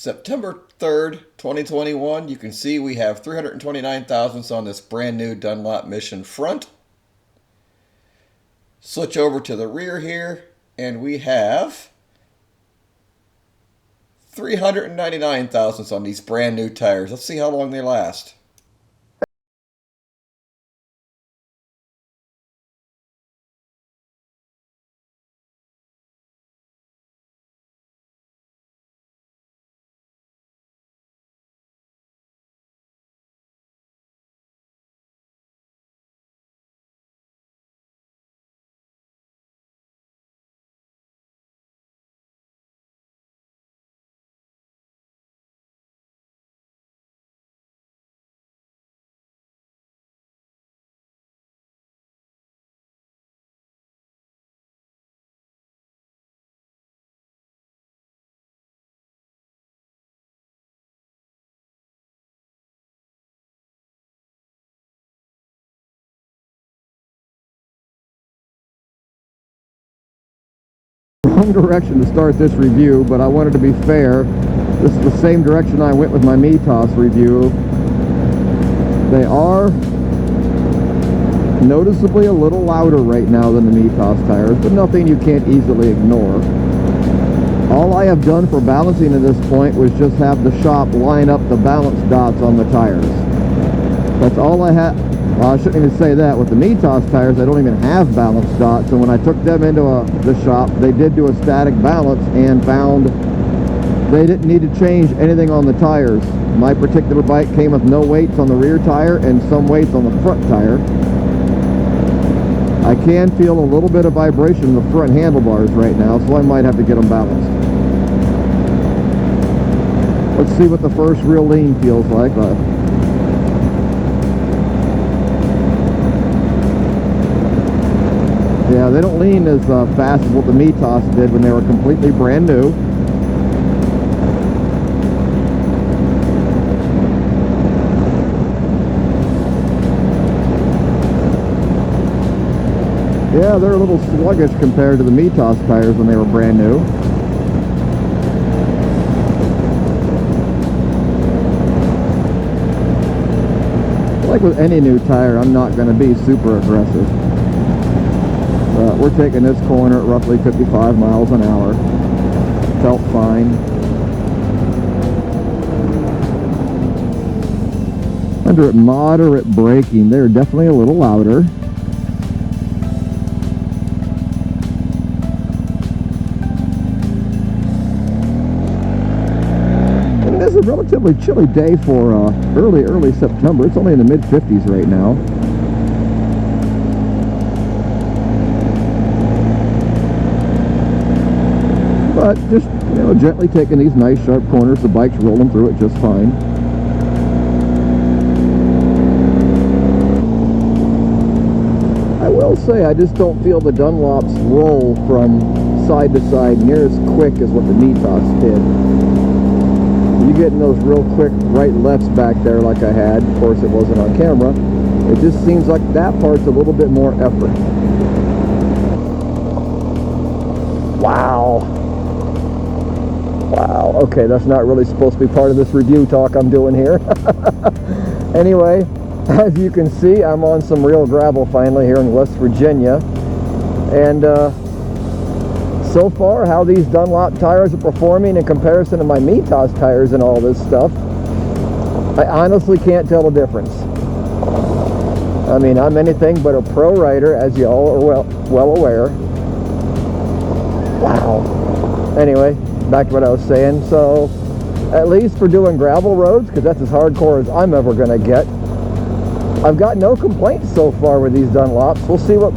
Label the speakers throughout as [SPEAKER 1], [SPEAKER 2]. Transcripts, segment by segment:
[SPEAKER 1] September 3rd, 2021. You can see we have 329 thousandths on this brand new Dunlop Mission front. Switch over to the rear here, and we have 399 thousandths on these brand new tires. Let's see how long they last.
[SPEAKER 2] Wrong direction to start this review, but I wanted to be fair. This is the same direction I went with my Mitas review. They are noticeably a little louder right now than the Mitas tires, but nothing you can't easily ignore. All I have done for balancing at this point was just have the shop line up the balance dots on the tires. That's all I had. Well, I shouldn't even say that. With the Mitas tires, I don't even have balance dots, and when I took them into the shop, they did do a static balance and found they didn't need to change anything on the tires. My particular bike came with no weights on the rear tire and some weights on the front tire. I can feel a little bit of vibration in the front handlebars right now, so I might have to get them balanced. Let's see what the first real lean feels like. Yeah, they don't lean as fast as what the Mitas did when they were completely brand new. Yeah, they're a little sluggish compared to the Mitas tires when they were brand new. Like with any new tire, I'm not going to be super aggressive. We're taking this corner at roughly 55 miles an hour. Felt fine. Under moderate braking, they're definitely a little louder. And it is a relatively chilly day for early September. It's only in the mid-50s right now. But just, you know, gently taking these nice sharp corners, the bike's rolling through it just fine. I will say I just don't feel the Dunlops roll from side to side near as quick as what the Mitas did. You getting those real quick right-lefts back there like I had. Of course, it wasn't on camera. It just seems like that part's a little bit more effort. Wow. Wow, okay, that's not really supposed to be part of this review talk I'm doing here. Anyway, as you can see, I'm on some real gravel finally here in West Virginia. And so far, how these Dunlop tires are performing in comparison to my Mitas tires and all this stuff, I honestly can't tell the difference. I mean, I'm anything but a pro rider, as you all are well aware. Wow. Anyway, back to what I was saying. So at least for doing gravel roads, because that's as hardcore as I'm ever going to get, I've got no complaints so far with these Dunlops. We'll see what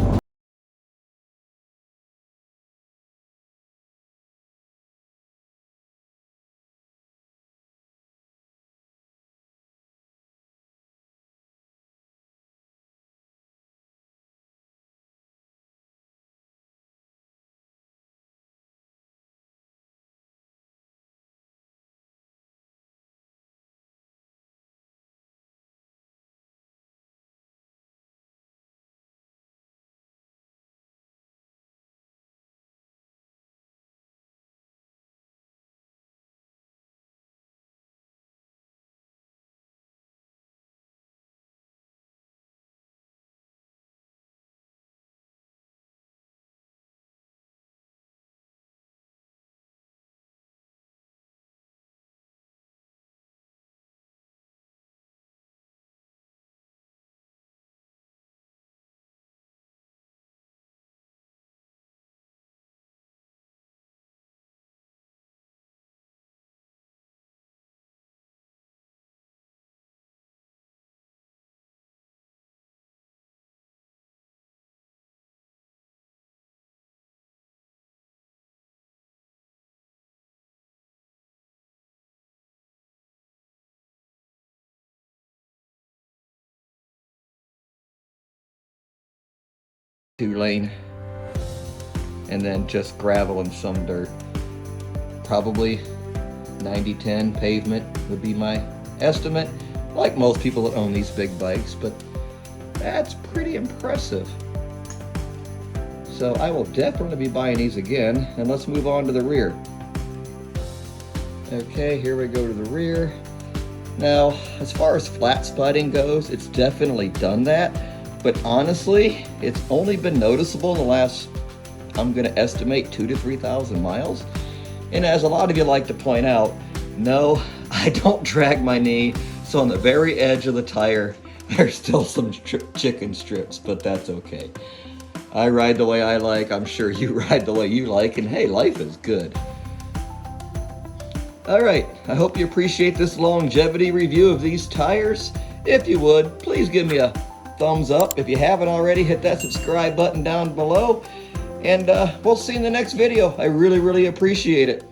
[SPEAKER 1] 2-lane, and then just gravel and some dirt. Probably 90-10 pavement would be my estimate, like most people that own these big bikes, but that's pretty impressive. So I will definitely be buying these again, and let's move on to the rear. Okay, here we go to the rear. Now, as far as flat spotting goes, it's definitely done that, but honestly, it's only been noticeable in the last, I'm gonna estimate 2,000 to 3,000 miles. And as a lot of you like to point out, no, I don't drag my knee, so on the very edge of the tire, there's still some chicken strips, but that's okay. I ride the way I like, I'm sure you ride the way you like, and hey, life is good. Alright, I hope you appreciate this longevity review of these tires. If you would, please give me a thumbs up. If you haven't already, hit that subscribe button down below. And we'll see you in the next video. I really, really appreciate it.